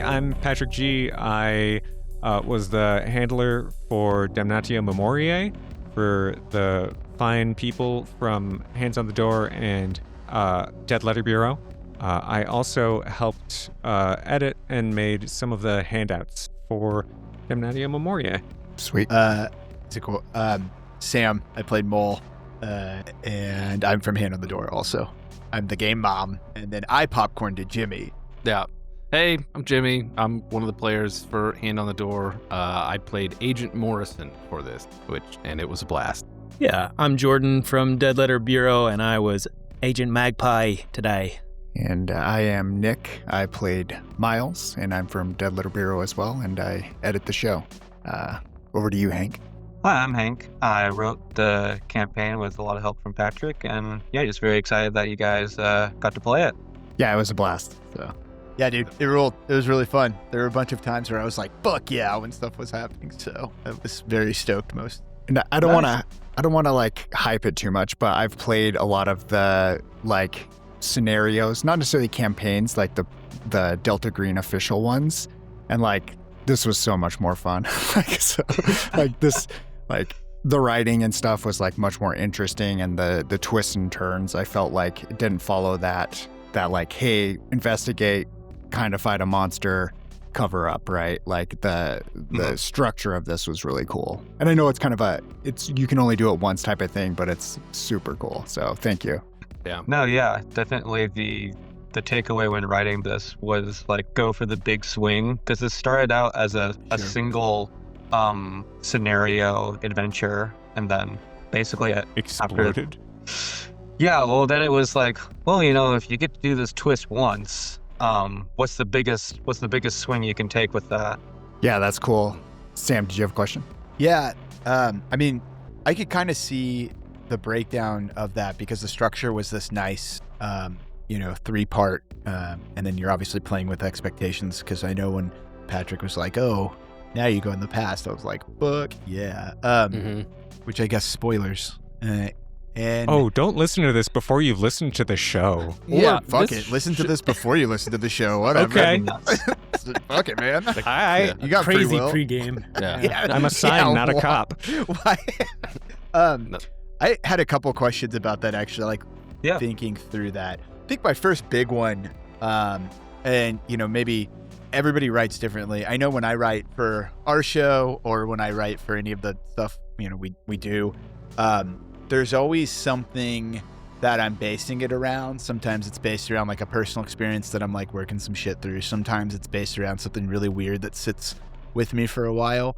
I'm Patrick G. I was the handler for Damnatio Memoriae for the fine people from Hands on the Door and Dead Letter Bureau. I also helped edit and made some of the handouts for Damnatio Memoriae. Sweet. It's cool. Sam, I played Mull, and I'm from Hand on the Door also. I'm the game mom, and then I popcorned to Jimmy. Yeah. Hey, I'm Jimmy. I'm one of the players for Hand on the Door. I played Agent Moorison for this, and it was a blast. Yeah, I'm Jordan from Dead Letter Bureau, and I was Agent Magpie today. And I am Nick. I played Miles, and I'm from Dead Letter Bureau as well, and I edit the show. Over to you, Hank. Hi, I'm Hank. I wrote the campaign with a lot of help from Patrick, and yeah, just very excited that you guys got to play it. Yeah, it was a blast. So, yeah, dude, it ruled. It was really fun. There were a bunch of times where I was like, "Fuck yeah!" when stuff was happening. So I was very stoked. And I don't want to like hype it too much, but I've played a lot of the like scenarios, not necessarily campaigns, like the Delta Green official ones, and like this was so much more fun. Like the writing and stuff was like much more interesting, and the twists and turns, I felt like it didn't follow that like, hey, investigate, kind of fight a monster, cover up, right? Like the structure of this was really cool. And I know it's kind of you can only do it once type of thing, but it's super cool. So thank you. Yeah. No, yeah, definitely the takeaway when writing this was like go for the big swing, because it started out as a single scenario adventure, and then basically it Exploded. Yeah, well then it was like, well, if you get to do this twist once, what's the biggest swing you can take with that? Yeah, that's cool. Sam, did you have a question? Yeah, I mean, I could kind of see the breakdown of that because the structure was this nice, 3-part, and then you're obviously playing with expectations, because I know when Patrick was like, oh, now you go in the past, I was like, fuck yeah. Which I guess spoilers. And don't listen to this before you've listened to the show. Yeah, fuck it. Listen to this before you listen to the show. Whatever. Okay. Fuck it, man. You got Crazy free will. pregame. Yeah. I'm a sign, not a cop. Why? I had a couple questions about that actually, like thinking through that. I think my first big one, and maybe everybody writes differently. I know when I write for our show or when I write for any of the stuff we do, there's always something that I'm basing it around. Sometimes it's based around like a personal experience that I'm like working some shit through. Sometimes it's based around something really weird that sits with me for a while.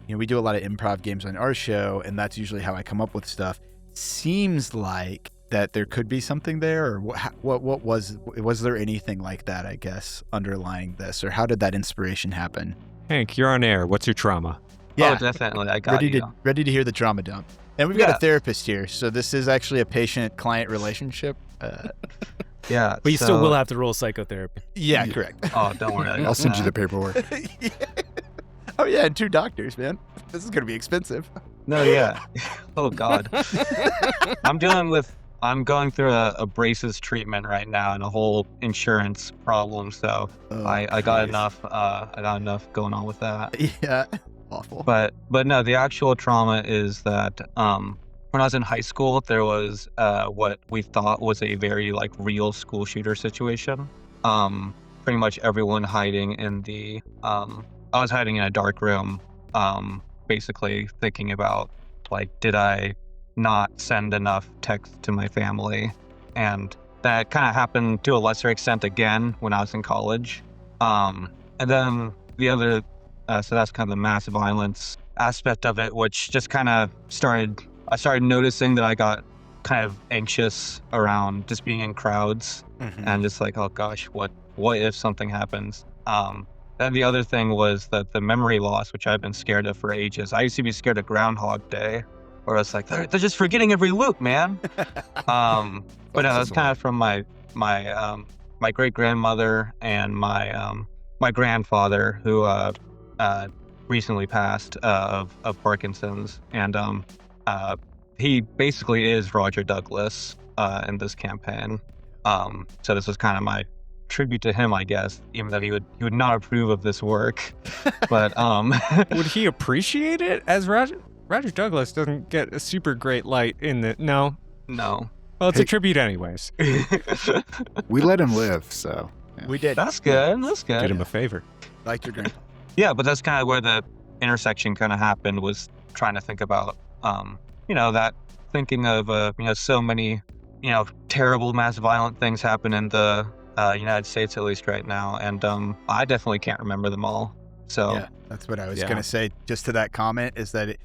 We do a lot of improv games on our show, and that's usually how I come up with stuff. Seems like that there could be something there, or what was there anything like that, I guess, underlying this, or how did that inspiration happen? Hank, you're on air. What's your trauma? Yeah, definitely. I got ready to hear the trauma dump. And we've got a therapist here, so this is actually a patient-client relationship. Yeah, but you still will have to roll psychotherapy. Yeah, correct. Oh, don't worry. I'll send you the paperwork. Yeah. Oh yeah, and 2 doctors, man. This is gonna be expensive. No, yeah. Oh God. I'm going through a braces treatment right now and a whole insurance problem. So I got enough. I got enough going on with that. Yeah. Awful. But no, the actual trauma is that when I was in high school, there was what we thought was a very like real school shooter situation. Pretty much everyone hiding in the. I was hiding in a dark room, basically thinking about like, did I not send enough text to my family? And that kind of happened to a lesser extent again when I was in college. And then the other, so that's kind of the mass violence aspect of it, which just kind of I started noticing that I got kind of anxious around just being in crowds and just like, oh gosh, what if something happens? Then the other thing was that the memory loss, which I've been scared of for ages. I used to be scared of Groundhog Day, where I was like, they're just forgetting every loop, man. But no, that's kind of from my great grandmother and my grandfather, who recently passed of Parkinson's, and he basically is Roger Douglas in this campaign. So this was kind of my tribute to him, I guess, even though he would not approve of this work. But would he appreciate it? As Roger Douglas doesn't get a super great light in the no. Well, it's a tribute anyways. We let him live, so yeah. We did. That's good. That's good. Did him a favor. Liked your drink. Yeah, but that's kind of where the intersection kind of happened, was trying to think about, that thinking of, so many, terrible mass violent things happen in the United States, at least right now. And I definitely can't remember them all. So yeah, that's what I was going to say just to that comment, is that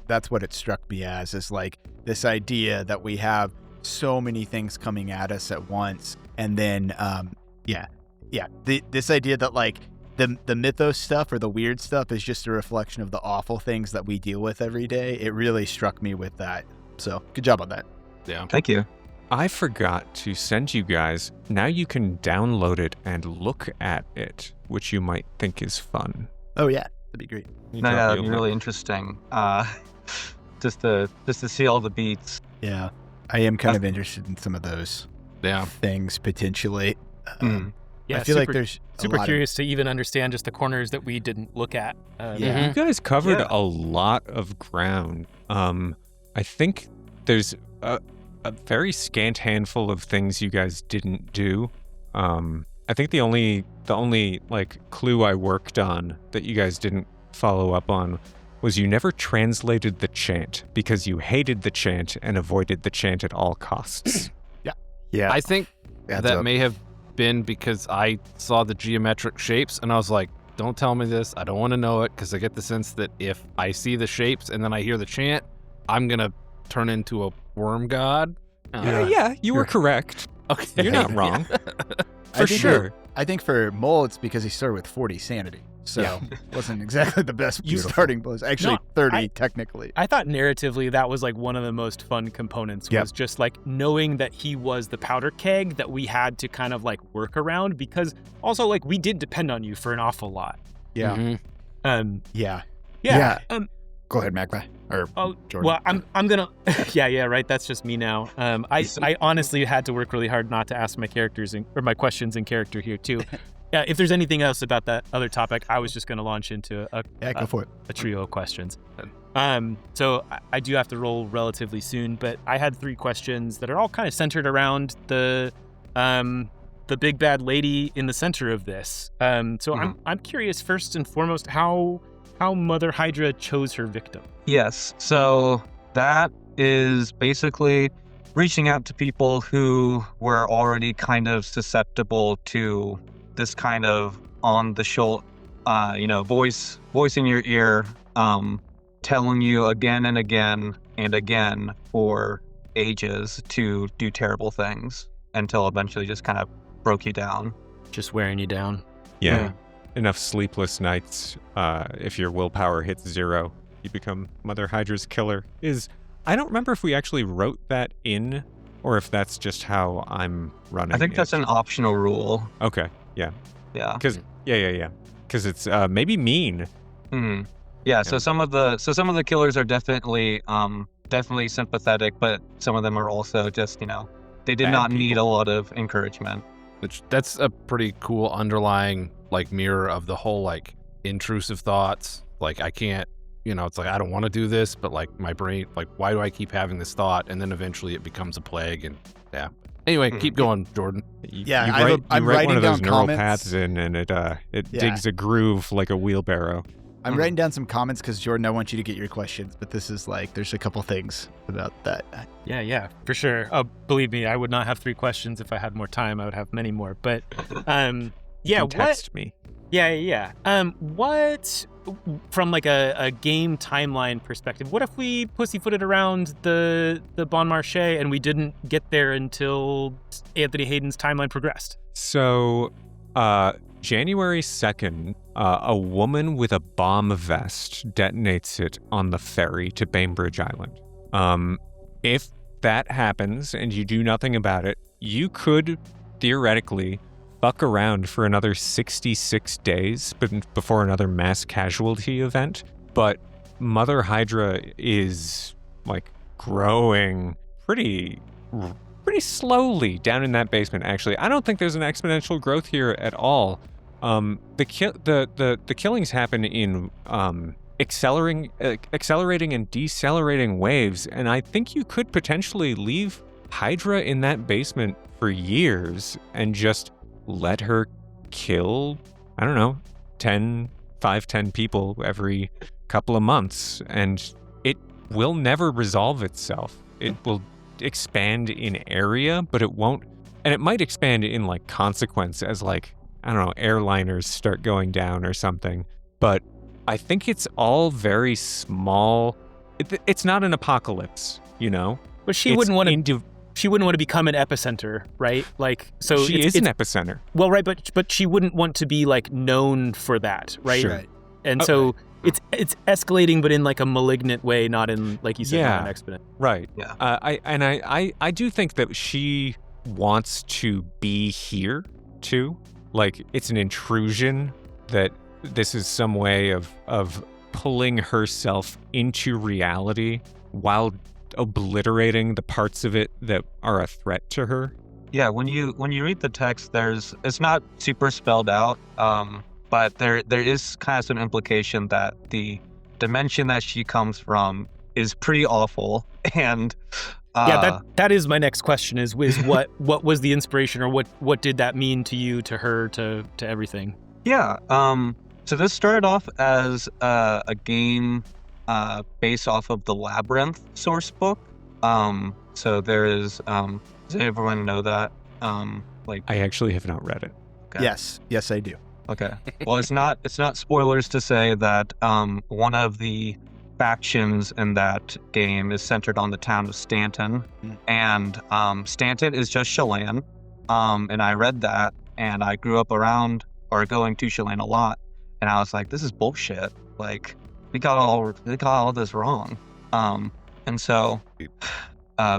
that's what it struck me as, is like this idea that we have so many things coming at us at once. And then, this idea that like the mythos stuff or the weird stuff is just a reflection of the awful things that we deal with every day. It really struck me with that. So good job on that. Yeah. Thank you. I forgot to send you guys. Now you can download it and look at it, which you might think is fun. Oh yeah, that'd be great. That'd be really interesting. Just to see all the beats. Yeah, I am kind of interested in some of those things potentially. Yeah, I feel like there's super curious to even understand just the corners that we didn't look at. You guys covered a lot of ground. I think there's a very scant handful of things you guys didn't do. I think the only like clue I worked on that you guys didn't follow up on was you never translated the chant because you hated the chant and avoided the chant at all costs. Yeah. I think that may have been because I saw the geometric shapes and I was like, don't tell me this. I don't want to know it, because I get the sense that if I see the shapes and then I hear the chant, I'm going to turn into a worm god. You were correct. Okay. You're not wrong. For sure. I think for Mull, it's because he started with 40 sanity. So it wasn't exactly the best starting blows. Actually, 30 technically. I thought narratively that was like one of the most fun components, was just like knowing that he was the powder keg that we had to kind of like work around, because also like we did depend on you for an awful lot. Yeah. Yeah. Go ahead, Magpie. Or Jordan. Well, I'm gonna. Right. That's just me now. I honestly had to work really hard not to ask my characters or my questions in character here too. If there's anything else about that other topic, I was just gonna launch into go for it. A trio of questions. So I do have to roll relatively soon, but I had 3 questions that are all kind of centered around the big bad lady in the center of this. I'm curious, first and foremost, how Mother Hydra chose her victim. Yes, so that is basically reaching out to people who were already kind of susceptible to this kind of on the shoulder, voice in your ear, telling you again and again and again for ages to do terrible things until eventually just kind of broke you down. Just wearing you down. Yeah. Enough sleepless nights. If your willpower hits 0, you become Mother Hydra's killer. I don't remember if we actually wrote that in, or if that's just how I'm running. I think that's an optional rule. Okay. Yeah. Yeah. Because Because it's maybe mean. Mm-hmm. Yeah. So some of the killers are definitely sympathetic, but some of them are also just they did not need a lot of encouragement. Which that's a pretty cool underlying mirror of the whole intrusive thoughts. I can't, it's I don't want to do this, but my brain, why do I keep having this thought? And then eventually it becomes a plague. And yeah. Anyway, keep going, Jordan. I'm write writing one of those down neural comments. paths in, and it digs a groove like a wheelbarrow. I'm writing down some comments because, Jordan, I want you to get your questions, but this is there's a couple things about that. Yeah, for sure. Oh, believe me, I would not have 3 questions if I had more time. I would have many more, but text me. Yeah. What, from a game timeline perspective, what if we pussyfooted around the Bon Marché and we didn't get there until Anthony Hayden's timeline progressed? So, January 2nd, a woman with a bomb vest detonates it on the ferry to Bainbridge Island. If that happens and you do nothing about it, you could theoretically fuck around for another 66 days before another mass casualty event. But Mother Hydra is growing pretty pretty slowly down in that basement, actually. I don't think there's an exponential growth here at all. The killings happen in accelerating and decelerating waves, and I think you could potentially leave Hydra in that basement for years and just let her kill, I don't know, 10 people every couple of months, and it will never resolve itself. It will expand in area, but it won't, and it might expand in like consequence as like, I don't know, airliners start going down or something. But I think it's all very small. It's not an apocalypse, you know? But she wouldn't want to become an epicenter, right? Like, so she is an epicenter. Well, right, but she wouldn't want to be like known for that, right? Sure. And so it's escalating, but in like a malignant way, not in, like you said, not an exponent. Right. Yeah. I do think that she wants to be here too. Like, it's an intrusion, that this is some way of pulling herself into reality while obliterating the parts of it that are a threat to her. Yeah, when you read the text, it's not super spelled out, but there is kind of some implication that the dimension that she comes from is pretty awful, and that is my next question is what was the inspiration, or what did that mean to you, to her, to everything? Yeah, so this started off as a game based off of the Labyrinth source book. So there is, does everyone know that? I actually have not read it. Okay. Yes, I do. Okay. Well, it's not spoilers to say that one of the factions in that game is centered on the town of Stanton, and Stanton is just Chelan, and I read that, and I grew up around or going to Chelan a lot, and I was like, this is bullshit. Like, they got all this wrong. And so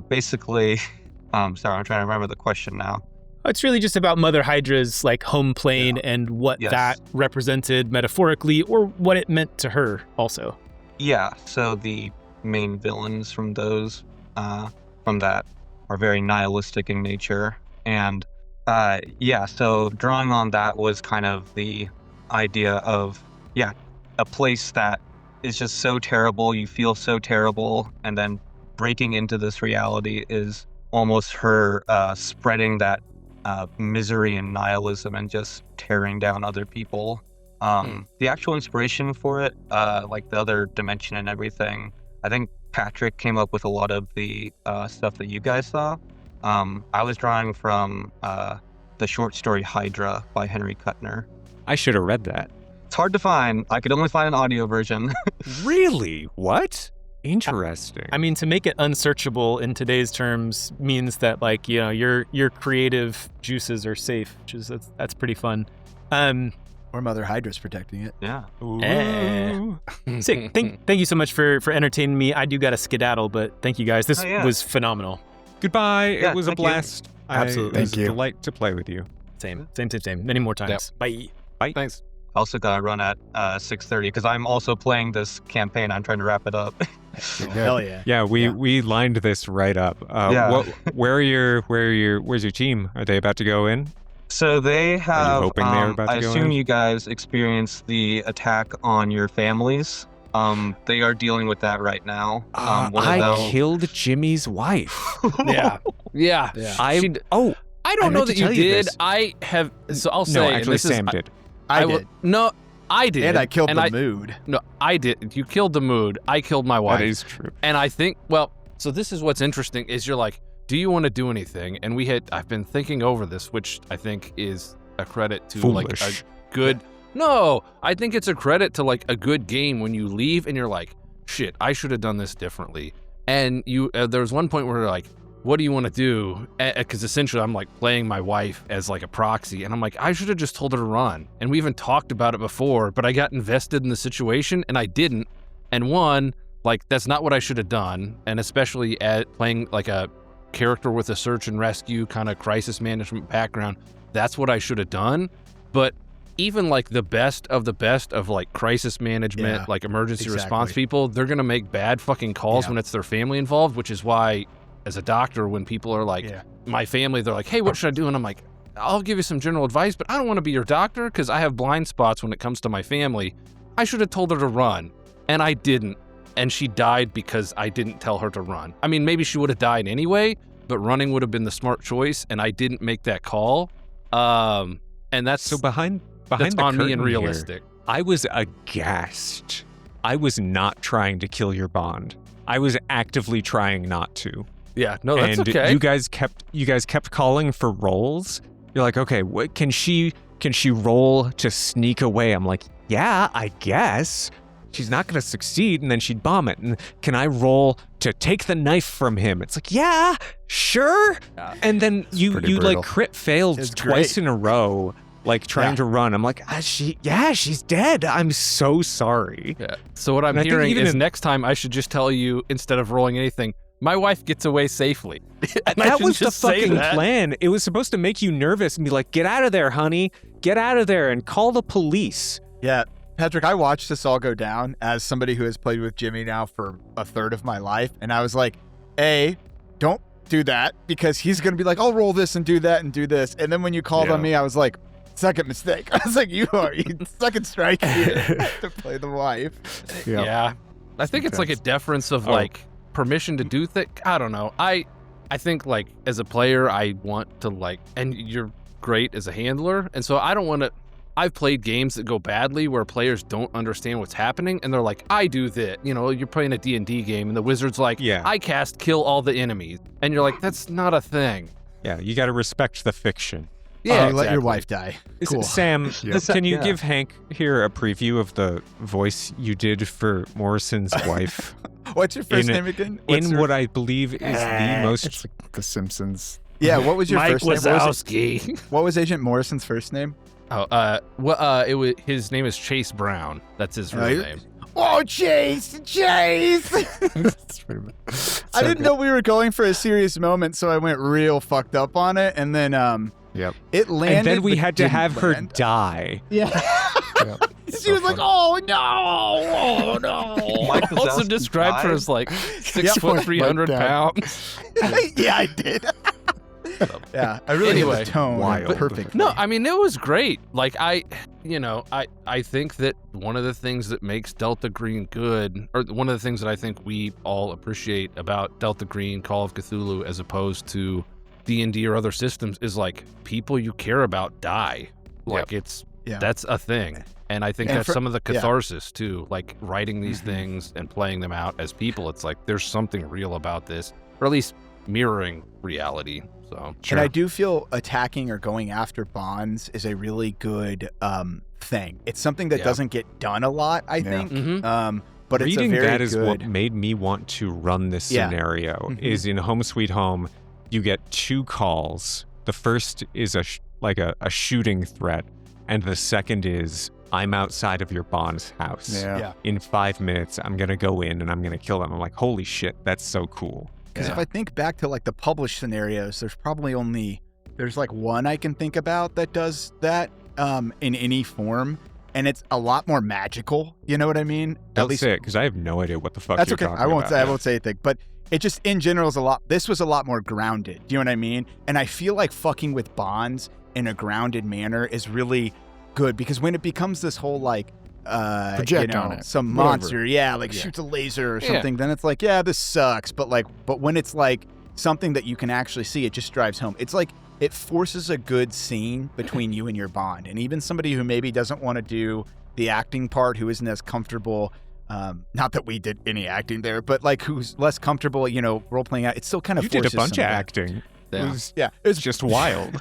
basically, sorry, I'm trying to remember the question now. It's really just about Mother Hydra's like home plane and what that represented metaphorically, or what it meant to her also. Yeah, so the main villains from those, from that, are very nihilistic in nature. And so drawing on that was kind of the idea of, a place that is just so terrible, you feel so terrible, and then breaking into this reality is almost her spreading that misery and nihilism and just tearing down other people. The actual inspiration for it, like the other dimension and everything, I think Patrick came up with a lot of the stuff that you guys saw. I was drawing from the short story Hydra by Henry Kuttner. I should have read that. It's hard to find. I could only find an audio version. Really? What? Interesting. I mean, to make it unsearchable in today's terms means that, like, you know, your creative juices are safe, which is that's pretty fun. Or Mother Hydra's protecting it. Yeah. Sick. Thank you so much for entertaining me. I do got to skedaddle, but thank you guys. This was phenomenal. Goodbye. It was a blast. Absolutely. It was a delight to play with you. Same. Many more times. Yep. Bye. Thanks. I also got to run at 6:30 because I'm also playing this campaign. I'm trying to wrap it up. Hell yeah. Yeah, we lined this right up. Where's your team? Are they about to go in? So they have. Are you hoping they're about to I go assume in? you guys experienced the attack on your families. They are dealing with that right now. I killed Jimmy's wife. Yeah. I don't know that you did. This. I have. So I'll say. No, actually, Sam did. I did. No, I did. And I killed the mood. No, I did. You killed the mood. I killed my wife. That is true. And I think, so this is what's interesting is you're like, do you want to do anything? And I've been thinking over this, which I think is a credit to Foolish. like a good, no, I think it's a credit to like a good game when you leave and you're like, shit, I should have done this differently. And there was one point where you're like, what do you want to do? Because essentially I'm like playing my wife as like a proxy, and I'm like, I should have just told her to run. And we even talked about it before, but I got invested in the situation and I didn't. And one, like, that's not what I should have done. And especially at playing like a character with a search and rescue kind of crisis management background, that's what I should have done. But even like the best of like crisis management, like emergency response people, they're going to make bad fucking calls when it's their family involved, which is why as a doctor, when people are like, my family, they're like, hey, what should I do? And I'm like, I'll give you some general advice, but I don't want to be your doctor because I have blind spots when it comes to my family. I should have told her to run, and I didn't. And she died because I didn't tell her to run. I mean, maybe she would have died anyway, but running would have been the smart choice, and I didn't make that call. And that's so behind that's the on me and curtain realistic. Here, I was aghast. I was not trying to kill your bond. I was actively trying not to. Yeah, no, that's and okay. You guys kept calling for rolls. You're like, okay, what can she roll to sneak away? I'm like, yeah, I guess. She's not going to succeed, and then she'd bomb it. And can I roll to take the knife from him? It's like, yeah, sure. And then you like crit failed twice in a row, like trying to run. I'm like, she's dead. I'm so sorry. Yeah. So what I'm hearing is next time I should just tell you, instead of rolling anything, my wife gets away safely. That was the fucking plan. It was supposed to make you nervous and be like, get out of there, honey. Get out of there and call the police. Yeah. Patrick, I watched this all go down as somebody who has played with Jimmy now for a third of my life. And I was like, don't do that, because he's going to be like, I'll roll this and do that and do this. And then when you called on me, I was like, second mistake. I was like, you second strike here to play the wife. Yep. Yeah. I think it's like a deference of like permission to do things. I don't know. I think like as a player, I want to like, and you're great as a handler. And so I don't want to, I've played games that go badly where players don't understand what's happening and they're like, I do that. You know, you're playing a D&D game and the wizard's like, I cast kill all the enemies. And you're like, that's not a thing. Yeah, you got to respect the fiction. Yeah, let your wife die. Cool. Sam, can you give Hank here a preview of the voice you did for Moorison's wife? What's your first name again? What I believe is the most... It's like The Simpsons. Yeah, what was your Mike first name? Wazowski. What was Agent Morrison's first name? It was, his name is Chase Brown. That's his real name. Oh, Chase! I didn't know we were going for a serious moment, so I went real fucked up on it, and then it landed. And then we had to have her die. Yeah. She was like, "Oh no!" Mike also described her as like 6 foot 300 pounds. Yeah, I did. Yeah, I really hit the tone. Perfect. No, I mean, it was great. Like I think that one of the things that makes Delta Green good, or one of the things that I think we all appreciate about Delta Green, Call of Cthulhu, as opposed to D&D or other systems, is like people you care about die. Like that's a thing. And I think that's some of the catharsis too, like writing these things and playing them out as people. It's like there's something real about this, or at least mirroring reality. So, and I do feel attacking or going after bonds is a really good thing. It's something that doesn't get done a lot, I think. But reading it's a very that is what made me want to run this scenario. Is in Home Sweet Home, you get 2 calls. The first is a shooting threat, and the second is, I'm outside of your bond's house. In 5 minutes, I'm gonna go in and I'm gonna kill them. I'm like, holy shit, that's so cool. Because if I think back to like the published scenarios, there's probably there's like one I can think about that does that in any form, and it's a lot more magical. You know what I mean? Don't say it, because I have no idea what the fuck that's you're okay. talking about. I won't say anything, but it just in general is a lot. This was a lot more grounded. Do you know what I mean? And I feel like fucking with bonds in a grounded manner is really good, because when it becomes this whole like project on it, some monster, shoots a laser or something, then it's like, this sucks. But when it's like something that you can actually see, it just drives home. It's like it forces a good scene between you and your bond, and even somebody who maybe doesn't want to do the acting part, who isn't as comfortable. Not that we did any acting there, but like who's less comfortable, role playing out. It still kind of you did a bunch of acting. It was just wild.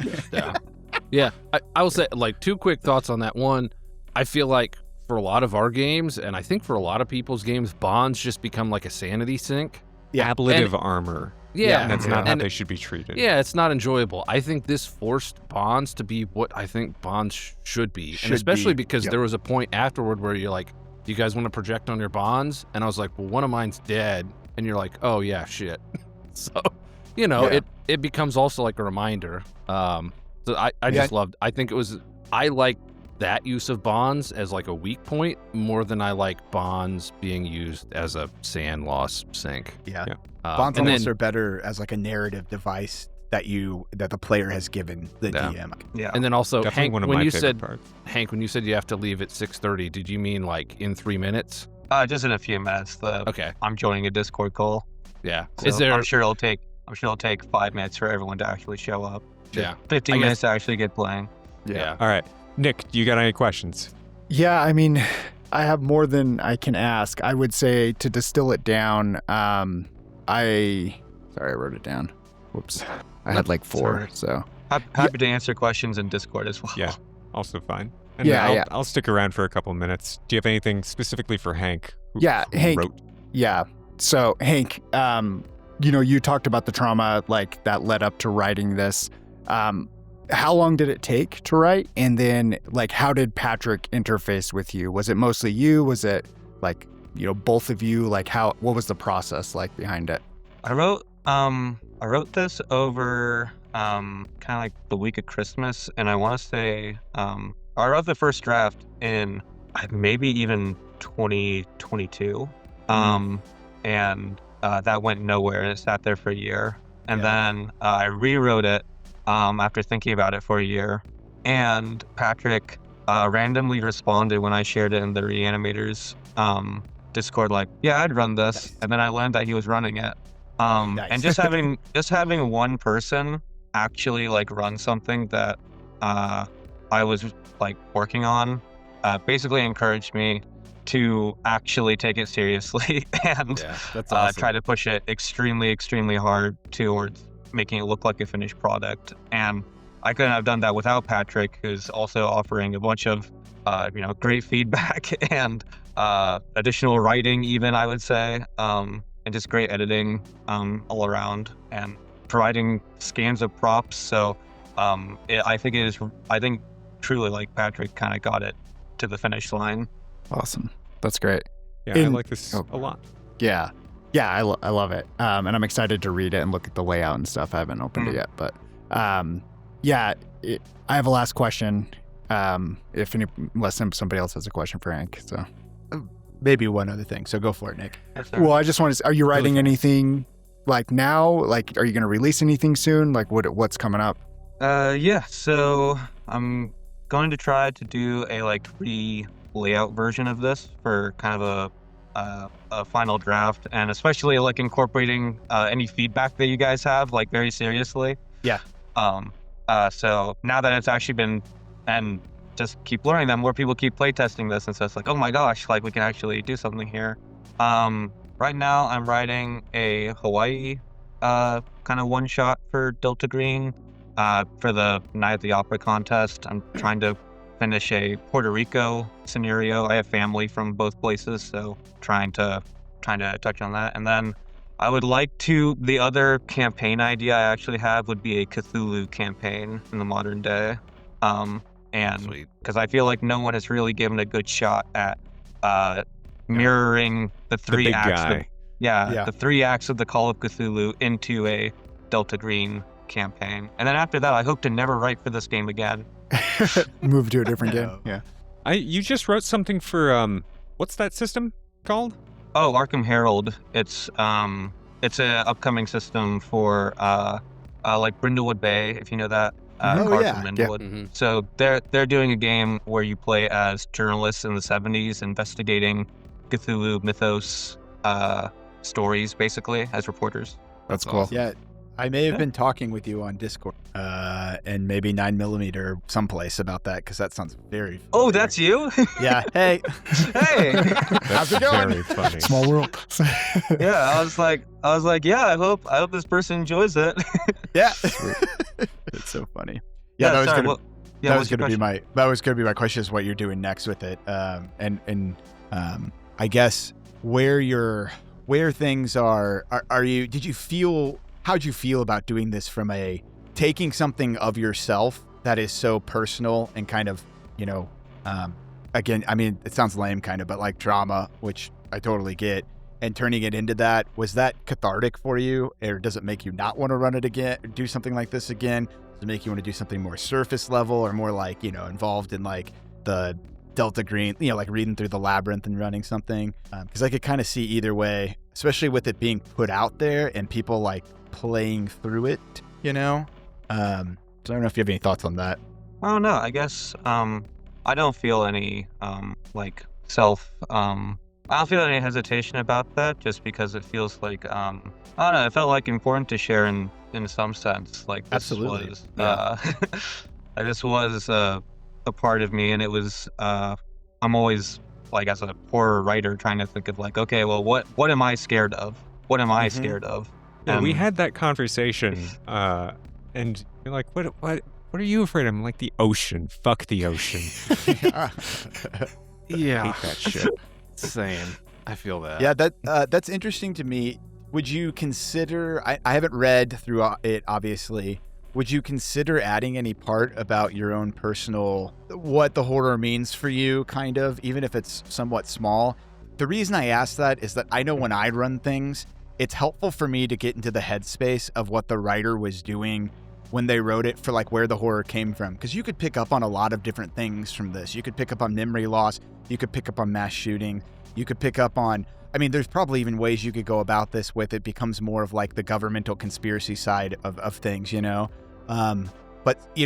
I will say like 2 quick thoughts on that. One, I feel like for a lot of our games, and I think for a lot of people's games, bonds just become like a sanity sink. Ablative armor. And that's not how they should be treated. Yeah, it's not enjoyable. I think this forced bonds to be what I think bonds should be. And especially because there was a point afterward where you're like, do you guys want to project on your bonds? And I was like, well, one of mine's dead. And you're like, oh yeah, shit. So, it becomes also like a reminder. So I just loved, I think I like that use of bonds as like a weak point more than I like bonds being used as a sand loss sink. bonds almost are better as like a narrative device that the player has given the DM. Yeah. And then also, Definitely Hank, one of when my you favorite said parts. Hank, when you said you have to leave at 6:30, did you mean like in 3 minutes? Just in a few minutes. Okay. I'm joining a Discord call. Yeah. So Is there? I'm sure it'll take 5 minutes for everyone to actually show up. Yeah. 15 minutes to actually get playing. Yeah. All right. Nick, do you got any questions? Yeah, I mean, I have more than I can ask. I would say to distill it down, sorry, I wrote it down. Whoops. I had like 4, so. Happy to answer questions in Discord as well. Yeah, also fine. And I'll stick around for a couple of minutes. Do you have anything specifically for Hank? Hank. Wrote? Yeah. So, Hank, you talked about the trauma like that led up to writing this. How long did it take to write? And then like, how did Patrick interface with you? Was it mostly you? Was it like, both of you? Like what was the process like behind it? I wrote this over kind of like the week of Christmas, and I want to say I wrote the first draft in maybe even 2022, and that went nowhere, and it sat there for a year, and then I rewrote it after thinking about it for a year, and Patrick randomly responded when I shared it in the Reanimators Discord, like, yeah, I'd run this, and then I learned that he was running it. And just having one person actually like run something that I was like working on basically encouraged me to actually take it seriously and that's awesome. try to push it extremely, extremely hard towards making it look like a finished product. And I couldn't have done that without Patrick, who's also offering a bunch of great feedback and additional writing, even, I would say, and just great editing all around, and providing scans of props. So I think truly like Patrick kind of got it to the finish line. Awesome. That's great. Yeah, I like this a lot. Yeah. Yeah, I love it. And I'm excited to read it and look at the layout and stuff. I haven't opened it yet, but I have a last question. Unless somebody else has a question for Hank. So maybe one other thing. So go for it, Nick. Well, I just want to. Are you writing anything like now? Like, are you going to release anything soon? Like, what's coming up? Yeah. So I'm going to try to do a like layout version of this for kind of a final draft, and especially like incorporating any feedback that you guys have like very seriously. Yeah. So now that it's actually been, and just keep learning that more people keep playtesting this, and so it's like, oh my gosh, like we can actually do something here. Right now I'm writing a Hawaii kind of one shot for Delta Green for the Night at the Opera contest. I'm trying to finish a Puerto Rico scenario. I have family from both places, so trying to touch on that. And then I would like to, the other campaign idea I actually have would be a Cthulhu campaign in the modern day. And because I feel like no one has really given a good shot at mirroring the three acts. The 3 acts of the Call of Cthulhu into a Delta Green campaign. And then after that, I hope to never write for this game again. Move to a different game. Yeah. You just wrote something for what's that system called? Oh, Arkham Herald. It's an upcoming system for like Brindlewood Bay, if you know that. From Brindlewood. Yeah. Mm-hmm. So they're doing a game where you play as journalists in the 70s investigating Cthulhu mythos stories, basically, as reporters. That's cool. Yeah. I may have been talking with you on Discord and maybe 9mm someplace about that, because that sounds very familiar. Oh, that's you? Yeah. Hey. Hey. How's it going? Very funny. Small world. Yeah, I was like, yeah, I hope this person enjoys it. Yeah. It's so funny. Yeah, that was going to be my question, is what you're doing next with it. And I guess where things are you, how'd you feel about doing this from taking something of yourself that is so personal and kind of, again, I mean, it sounds lame kind of, but like drama, which I totally get, and turning it into that? Was that cathartic for you, or does it make you not want to run it again, or do something like this again? Does it make you want to do something more surface level, or more like, involved in like the Delta Green, like reading through the labyrinth and running something. Because I could kind of see either way, especially with it being put out there and people like playing through it, So I don't know if you have any thoughts on that. I don't know. I guess I don't feel any I don't feel any hesitation about that, just because it feels like I don't know. It felt like important to share in some sense. Like this Absolutely. was this was a part of me, and it was I'm always like, as a horror writer, trying to think of like, okay, well, what am I scared of? What am I scared of? Yeah, we had that conversation, and you're like, what are you afraid of? I'm like, the ocean. Fuck the ocean. Yeah. I hate that shit. Same. I feel that. Yeah, that's interesting to me. Would you consider, I haven't read through it, obviously. Would you consider adding any part about your own personal, what the horror means for you, kind of, even if it's somewhat small? The reason I ask that is that I know when I run things, it's helpful for me to get into the headspace of what the writer was doing when they wrote it, for like where the horror came from. Because you could pick up on a lot of different things from this. You could pick up on memory loss. You could pick up on mass shooting. You could pick up on, there's probably even ways you could go about this with it becomes more of like the governmental conspiracy side of things, But,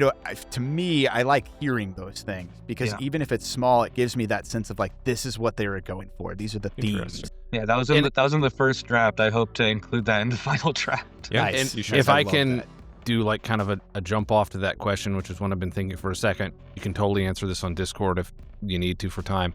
to me, I like hearing those things because even if it's small, it gives me that sense of like, this is what they were going for. These are the themes. Yeah, that was in the first draft. I hope to include that in the final draft. Yeah, Nice. And if I can do like kind of a jump off to that question, which is one I've been thinking for a second, you can totally answer this on Discord if you need to for time.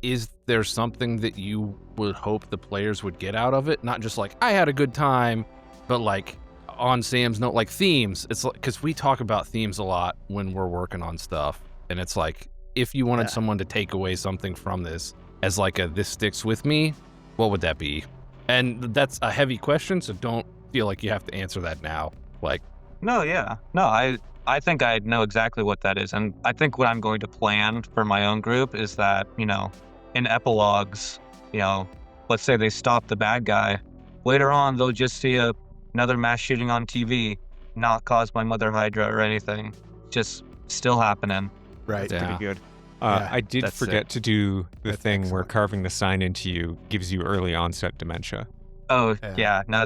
Is there something that you would hope the players would get out of it? Not just like, I had a good time, but like on Sam's note, like themes. It's like, because we talk about themes a lot when we're working on stuff. And it's like, if you wanted someone to take away something from this as like this sticks with me, what would that be? And that's a heavy question, so don't feel like you have to answer that now. Like, No, I think I know exactly what that is. And I think what I'm going to plan for my own group is that, in epilogues, let's say they stop the bad guy. Later on, they'll just see another mass shooting on TV, not caused by Mother Hydra or anything. Just still happening. Right. That's pretty good. Yeah, I did that's forget it. to do the That's thing where excellent. carving the sign into you gives you early onset dementia. Oh, Yeah. no,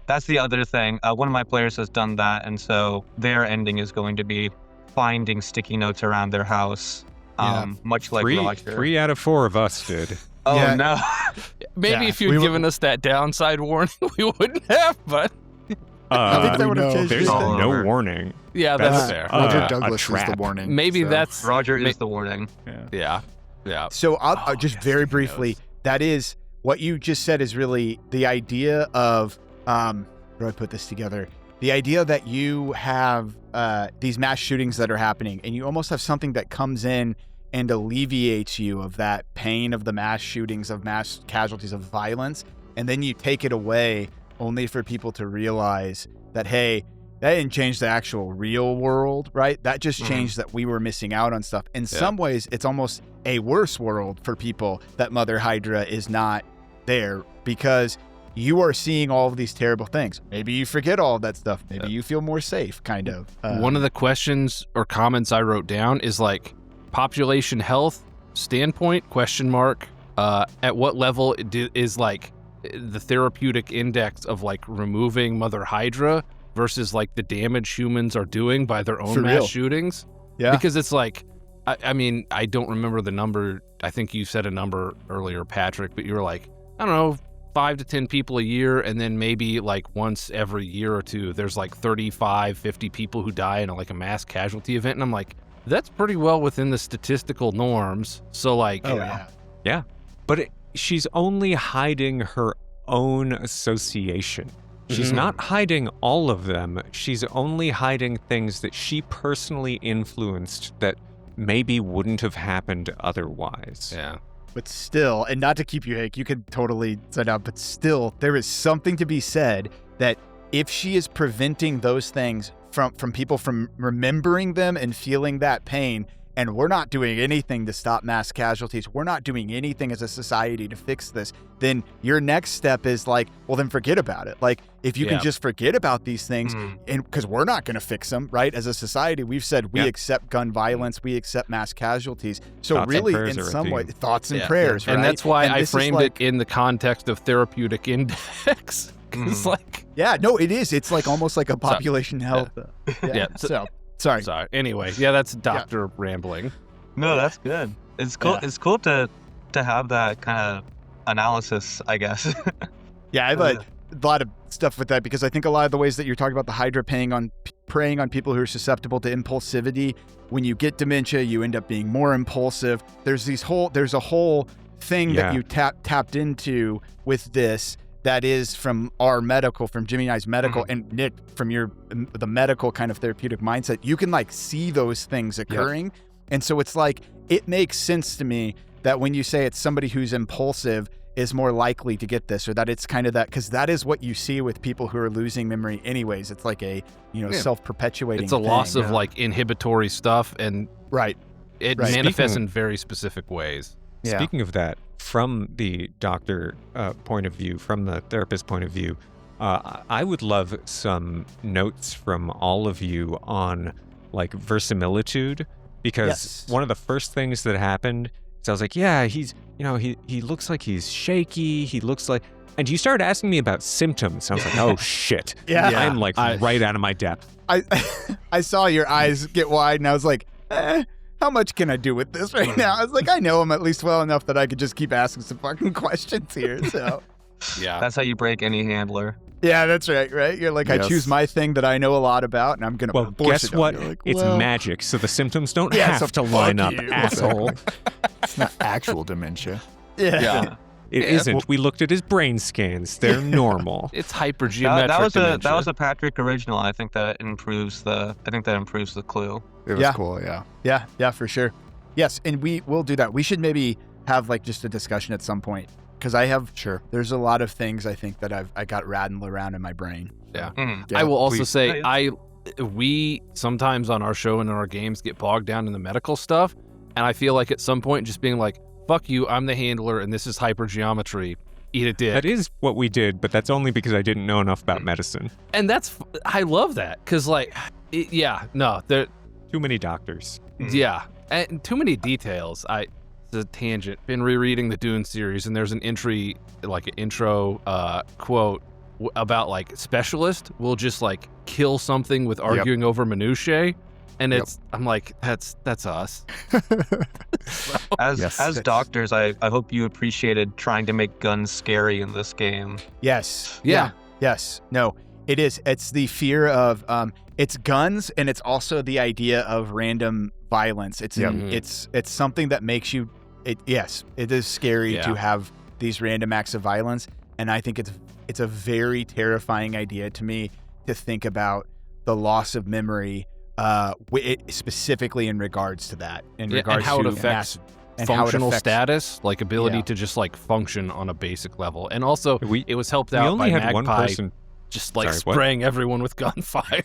that's the other thing. One of my players has done that, and so their ending is going to be finding sticky notes around their house, much like Roger. 3 out of 4 of us did. Oh, Yeah. no. maybe Yeah, if you'd we were- given us that downside warning, we wouldn't have, but I think that would have no. changed There's your all thing. no over. warning. yeah, that's That's- fair. Roger a Douglas is the trap. warning. Maybe so. that's Roger is the warning. yeah. So I'll just yes, very he briefly, knows. that is what you just said is really the idea of, how do I put this together? The idea that you have these mass shootings that are happening and you almost have something that comes in and alleviates you of that pain of the mass shootings, of mass casualties of violence. And then you take it away only for people to realize that, hey, that didn't change the actual real world, right? That just changed that we were missing out on stuff. In some ways, it's almost a worse world for people that Mother Hydra is not there because you are seeing all of these terrible things. Maybe you forget all of that stuff. Maybe you feel more safe, kind of. One of the questions or comments I wrote down is like, population health standpoint, ? At what level is like the therapeutic index of like removing Mother Hydra versus like the damage humans are doing by their own For mass real. shootings? Yeah. Because it's like, I mean, I don't remember the number. I think you said a number earlier, Patrick, but you were like, I don't know, 5 to 10 people a year. And then maybe like once every year or two, there's like 35, 50 people who die in like a mass casualty event. And I'm like, that's pretty well within the statistical norms. So like, Oh, yeah. Yeah. But she's only hiding her own association. She's not hiding all of them. She's only hiding things that she personally influenced that maybe wouldn't have happened otherwise. yeah. But still, and not to keep you, Hank, you could totally set up, but still, there is something to be said that if she is preventing those things from people from remembering them and feeling that pain, and we're not doing anything to stop mass casualties, we're not doing anything as a society to fix this, then your next step is like, well, then forget about it. Like, if you can just forget about these things, and because we're not going to fix them, right? As a society, we've said we accept gun violence, we accept mass casualties. So thoughts really, in some way, thoughts and prayers, right? And that's why I framed like, it in the context of therapeutic index. It's like, it is. It's like almost like a population health. Sorry. Anyway, that's doctor rambling. No, that's good. It's cool. Yeah. It's cool to have that kind of analysis, I guess. I have a lot of stuff with that, because I think a lot of the ways that you're talking about the Hydra preying on people who are susceptible to impulsivity. When you get dementia, you end up being more impulsive. There's a whole thing that you tapped into with this. That is from Jimmy and I's medical, and Nick, from the medical kind of therapeutic mindset, you can like see those things occurring. And so it's like, it makes sense to me that when you say it's somebody who's impulsive is more likely to get this, or that it's kind of that, because that is what you see with people who are losing memory anyways. It's like a, self-perpetuating It's a loss of like inhibitory stuff, and it manifests in very specific ways. Speaking of that, from the doctor point of view, from the therapist point of view, I would love some notes from all of you on like verisimilitude, because one of the first things that happened is I was like, he's, he looks like he's shaky. He looks like, and you started asking me about symptoms. I was like, oh shit. I'm like right out of my depth. I saw your eyes get wide, and I was like, how much can I do with this right now? I was like, I know him at least well enough that I could just keep asking some fucking questions here. So, that's how you break any handler. Yeah, that's right. You're like, I choose my thing that I know a lot about, and I'm gonna. Well, guess what? Like, it's magic, so the symptoms don't have to line up, asshole. It's not actual dementia. It isn't. We looked at his brain scans. They're normal. It's hypergeometric. That was a Patrick original. I think that improves the clue. It was cool. Yeah, for sure. Yes, and we will do that. We should maybe have like just a discussion at some point, because there's a lot of things I think that I got rattling around in my brain. I will also say we sometimes on our show and in our games get bogged down in the medical stuff, and I feel like at some point just being like, fuck you, I'm the handler, and this is hypergeometry. Eat a dick. That is what we did, but that's only because I didn't know enough about medicine. And I love that, because there too many doctors. Yeah, and too many details. It's a tangent. Been rereading the Dune series, and there's an entry, like an intro quote about like specialist will just like kill something with arguing over minutiae. And I'm like, that's us. As doctors, I hope you appreciated trying to make guns scary in this game. Yes. Yeah. Yes. No, it is. It's the fear of, it's guns, and it's also the idea of random violence. It's something that makes you, it is scary to have these random acts of violence. And I think it's a very terrifying idea to me to think about the loss of memory, specifically in regards to that, regards and how to it affects functional status, like ability to just like function on a basic level. And also, it was helped out by Magpie, one person just like spraying everyone with gunfire.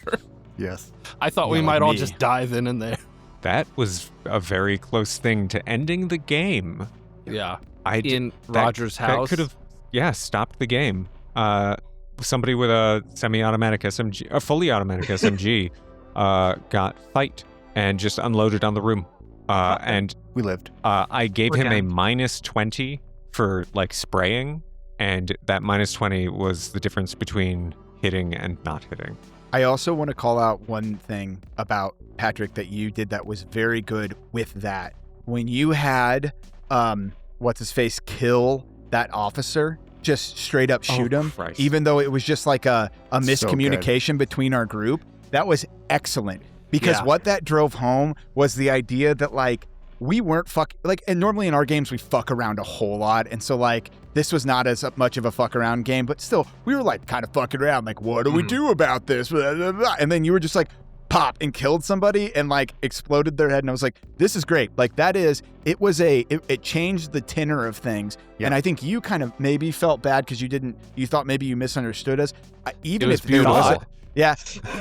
Yes, I thought we might all just die then and there. That was a very close thing to ending the game. Yeah, in Roger's house, that could have stopped the game. Somebody with a semi-automatic SMG, a fully automatic SMG. Got fight and just unloaded on the room. And we lived. I gave him a -20 for like spraying, and that -20 was the difference between hitting and not hitting. I also want to call out one thing about Patrick that you did that was very good with that. When you had what's his face kill that officer, just straight up shoot him, even though it was just like a miscommunication between our group. That was excellent, because what that drove home was the idea that like we weren't and normally in our games we fuck around a whole lot, and so like this was not as much of a fuck around game, but still we were like kind of fucking around, like what do we do about this? And then you were just like pop and killed somebody and like exploded their head, and I was like, this is great. Like it changed the tenor of things, and I think you kind of maybe felt bad because you thought maybe you misunderstood us. Even if beautiful. Yeah.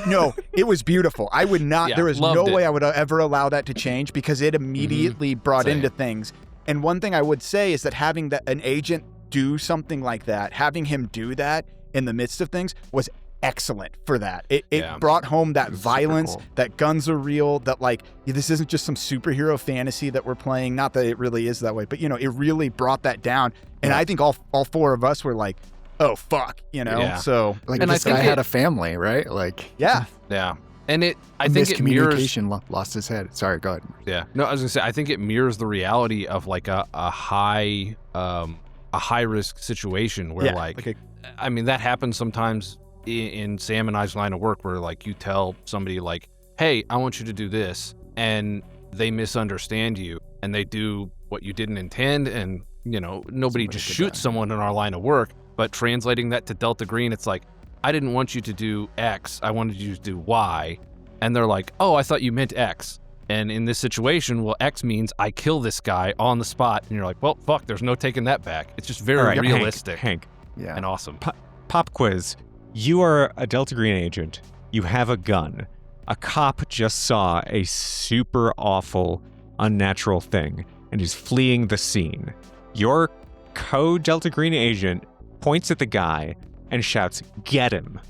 No, it was beautiful. I would not, Yeah, there is loved no it. way I would ever allow that to change because it immediately brought Same. into things. And one thing I would say is that having an agent do something like that, having him do that in the midst of things was excellent for that. It brought home that violence, that guns are real, that like, this isn't just some superhero fantasy that we're playing. Not that it really is that way, but it really brought that down. And I think all four of us were like, oh fuck, Yeah. So Like And I this guy think had a family, right? Like yeah. Yeah. And I think it mirrors. miscommunication lost his head. Sorry, go ahead. Yeah. No, I was gonna say I think it mirrors the reality of like a high risk situation where I mean that happens sometimes in Sam and I's line of work where like you tell somebody like, hey, I want you to do this, and they misunderstand you and they do what you didn't intend, and nobody just shoots someone in our line of work, but translating that to Delta Green, it's like, I didn't want you to do X, I wanted you to do Y. And they're like, oh, I thought you meant X. And in this situation, well, X means I kill this guy on the spot. And you're like, well, fuck, there's no taking that back. It's just very realistic Hank, and awesome. Pop quiz. You are a Delta Green agent. You have a gun. A cop just saw a super awful, unnatural thing, and he's fleeing the scene. Your co-Delta Green agent points at the guy and shouts, "Get him."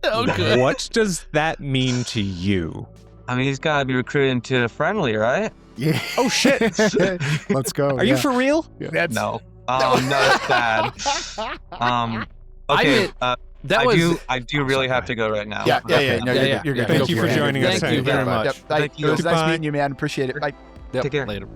So good. What does that mean to you? I mean, he's got to be recruited into the friendly, right? Yeah. Oh, shit. Let's go. Are you for real? Yeah. No. No, it's bad. Okay. I do really have to go right now. Yeah. No, you're good. Thank you for joining us. Thank you very much. It was nice meeting you, man. Appreciate it. Bye. Yep. Take care. Later.